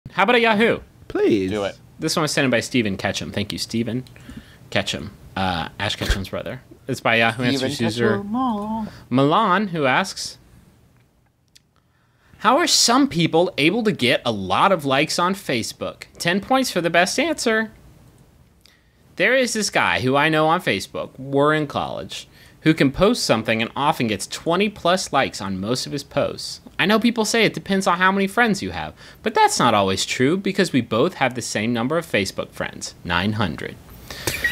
How about a Yahoo? Please. Do it. This one was sent in by Stephen Ketchum. Thank you, Stephen Ketchum. Ash Ketchum's brother. It's by Yahoo Answers user Milan, who asks, how are some people able to get a lot of likes on Facebook? 10 points for the best answer. There is this guy who I know on Facebook, we're in college, who can post something and often gets 20 plus likes on most of his posts. I know people say it depends on how many friends you have, but that's not always true because we both have the same number of Facebook friends, 900.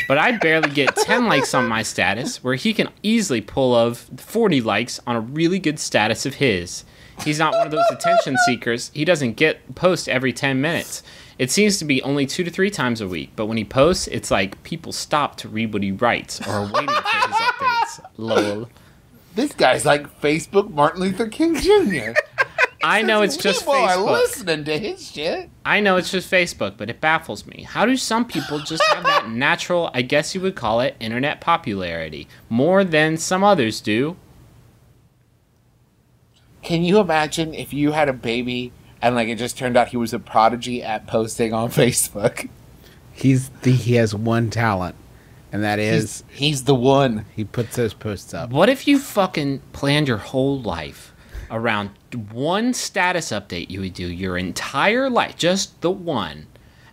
But I barely get 10 likes on my status, where he can easily pull of 40 likes on a really good status of his. He's not one of those attention seekers. He doesn't get post every 10 minutes. It seems to be only 2 to 3 times a week, but when he posts, it's like people stop to read what he writes or are waiting for his updates. Lol. This guy's like Facebook Martin Luther King Jr. I know it's just People are Facebook. listening to his shit. I know it's just Facebook, but it baffles me. How do some people just have that natural, I guess you would call it, internet popularity, more than some others do? Can you imagine if you had a baby and like it just turned out he was a prodigy at posting on Facebook? He has one talent, and that is He's the one. he puts those posts up. What if you fucking planned your whole life around one status update you would do your entire life, just the one,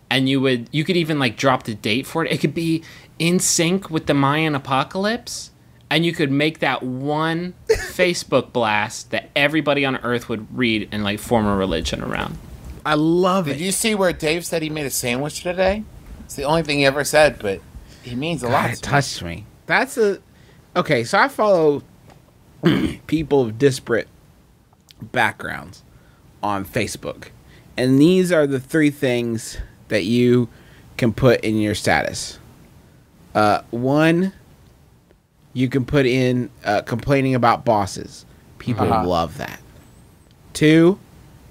and you could even like drop the date for it. It could be in sync with the Mayan apocalypse, and you could make that one Facebook blast that everybody on Earth would read and like form a religion around. I love Did it. you see where Dave said he made a sandwich today? It's the only thing he ever said, but he means a lot. God, it touched me. Okay, so I follow people of disparate backgrounds on Facebook, and these are the 3 things that you can put in your status. 1, you can put in complaining about bosses. People love that. 2,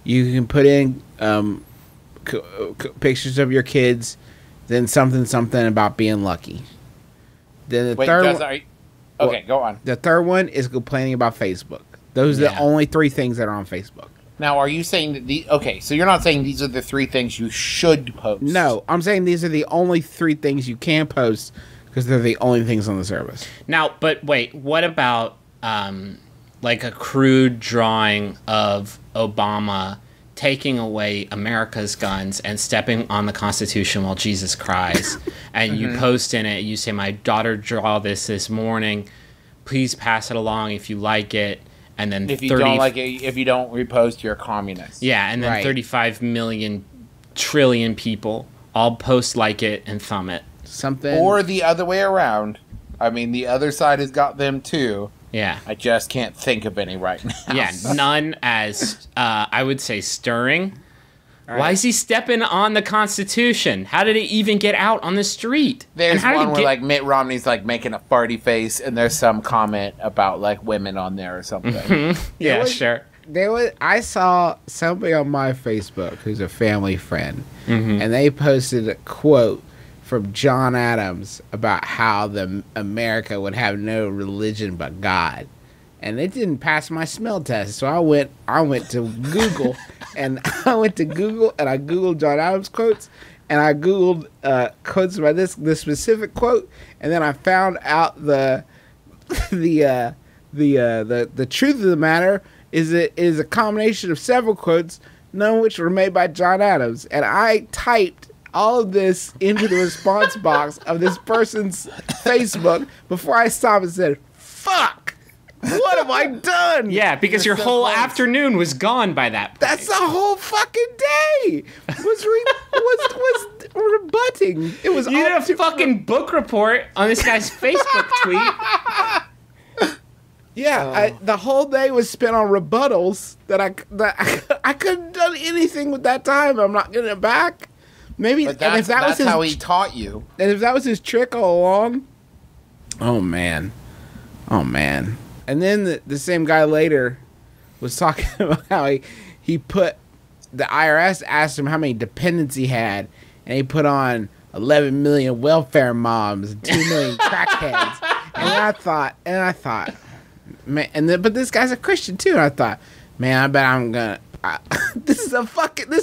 you can put in pictures of your kids, then something about being lucky. Then the third one, okay, go on. the third one is complaining about Facebook. Those are the only 3 things that are on Facebook. Now, are you saying that okay, so you're not saying these are the 3 things you should post? No, I'm saying these are the only 3 things you can post because they're the only things on the service. Now, but wait, what about like a crude drawing of Obama taking away America's guns and stepping on the Constitution while Jesus cries, and you post in it, you say, my daughter draw this morning, please pass it along if you like it, and then If you don't like it, if you don't repost, you're a communist. yeah, and then Right. 35 million trillion people all post, like it, and thumb it. Something. Or the other way around. I mean, the other side has got them too. Yeah. I just can't think of any right now. Yeah, none as, I would say, stirring. Why is he stepping on the Constitution? How did it even get out on the street? There's And how did one it where get- like Mitt Romney's like making a farty face, and there's some comment about like women on there or something. Yeah, was- sure. I saw somebody on my Facebook who's a family friend, and they posted a quote from John Adams about how America would have no religion but God, and it didn't pass my smell test. So I went to Google, and I googled John Adams quotes, and I googled quotes by this specific quote, and then I found out the truth of the matter is it is a combination of several quotes, none of which were made by John Adams. And I typed all of this into the response box of this person's Facebook before I stopped and said, "Fuck! What have I done?" Yeah, because your so whole close. afternoon was gone by that point. That's the whole fucking day. Was rebutting. It was You all did a fucking book report on this guy's Facebook tweet. Yeah, the whole day was spent on rebuttals that I couldn't have done anything with that time. I'm not getting it back. Maybe, But and if that was that's how his, he taught you. and if that was his trick all along, oh man. And then the same guy later was talking about how he put the IRS asked him how many dependents he had, and he put on 11 million welfare moms and 2 million crackheads. And I thought, man, but this guy's a Christian too. And I thought, man, I bet I'm gonna this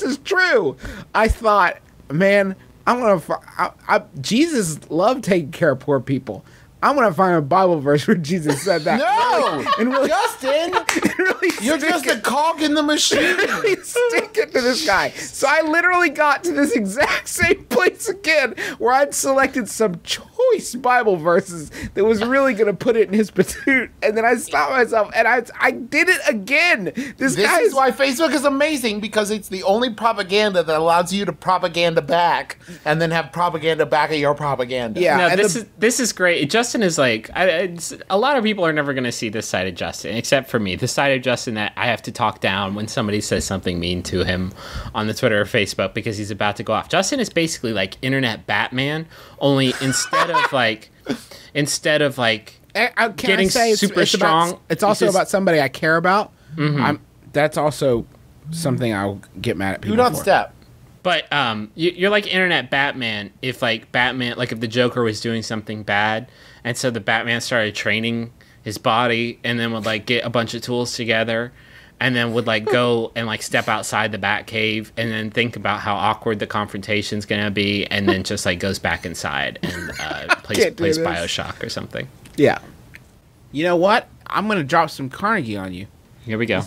is true. I thought, man, Jesus loved taking care of poor people. I'm gonna find a Bible verse where Jesus said that. No, and really, Justin, you're just a cog in the machine. Really stick it to this guy. So I literally got to this exact same place again, where I'd selected some choice Bible verses that was really gonna put it in his patoot, and then I stopped myself and I did it again. This is why Facebook is amazing, because it's the only propaganda that allows you to propaganda back, and then have propaganda back of your propaganda. Yeah, no, this is great. Justin is like, a lot of people are never going to see this side of Justin, except for me. The side of Justin that I have to talk down when somebody says something mean to him on the Twitter or Facebook because he's about to go off. Justin is basically like internet Batman, only instead of getting super strong. It's also about somebody I care about. Mm-hmm. That's also something I'll get mad at people Do not for. step. But you're like internet Batman if if the Joker was doing something bad, and so the Batman started training his body, and then would like get a bunch of tools together, and then would like go and like step outside the Batcave, and then think about how awkward the confrontation's gonna be, and then just like goes back inside and plays BioShock or something. Yeah. You know what? I'm gonna drop some Carnegie on you. Here we go.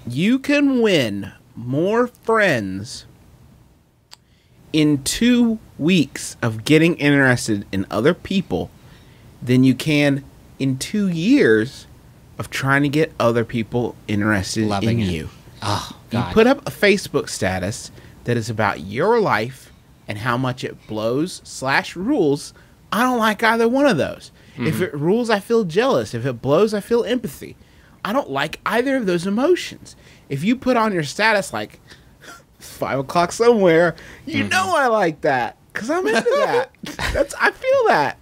You can win more friends in 2 weeks of getting interested in other people than you can in 2 years of trying to get other people interested in you. Oh, God. You put up a Facebook status that is about your life and how much it blows/rules. I don't like either one of those. Mm-hmm. If it rules, I feel jealous. If it blows, I feel empathy. I don't like either of those emotions. If you put on your status like 5 o'clock somewhere, you know I like that because I'm into that. I feel that.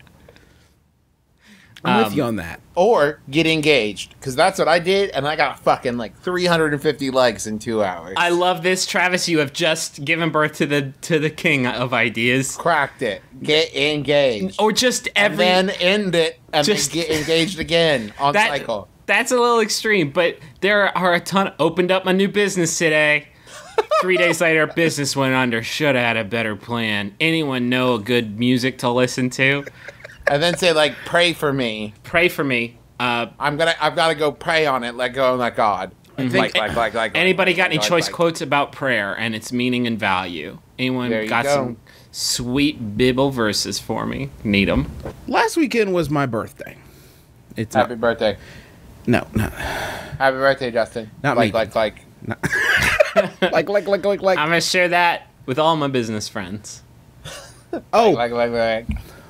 I'm with you on that. Or get engaged, because that's what I did, and I got fucking like 350 likes in 2 hours. I love this, Travis. You have just given birth to the king of ideas. Cracked it. Get engaged. Or just and then end it and just then get engaged again on cycle. That's a little extreme, but there are a ton. Opened up my new business today. 3 days later, business went under. Should have had a better plan. Anyone know a good music to listen to? And then say like, "Pray for me." Pray for me. I've got to go pray on it. Let go and let God. Anybody got any choice quotes about prayer and its meaning and value? Anyone got some sweet Bible verses for me? Need them. Last weekend was my birthday. Happy birthday. No. Happy birthday, Justin. Not like. No. like. I'm gonna share that with all my business friends. Oh, like.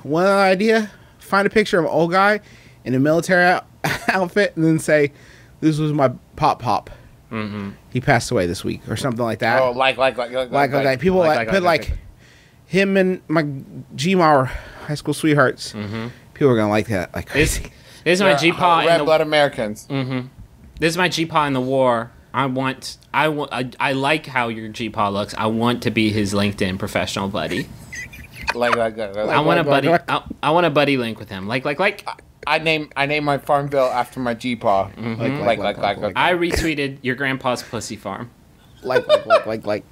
One idea: find a picture of an old guy in a military outfit, and then say, "This was my pop." Mm-hmm. He passed away this week, or something like that. Oh, like. People put him and my GMAR high school sweethearts. Mm-hmm. People are gonna like that like crazy. This is my G-Paw red blood Americans. Mm-hmm. This is my G-Paw in the war. I like how your G-Paw looks. I want to be his LinkedIn professional buddy. I want a buddy link with him. Like. I name my Farmville after my G-Paw. Mm-hmm. Like. I retweeted your grandpa's pussy farm. Like.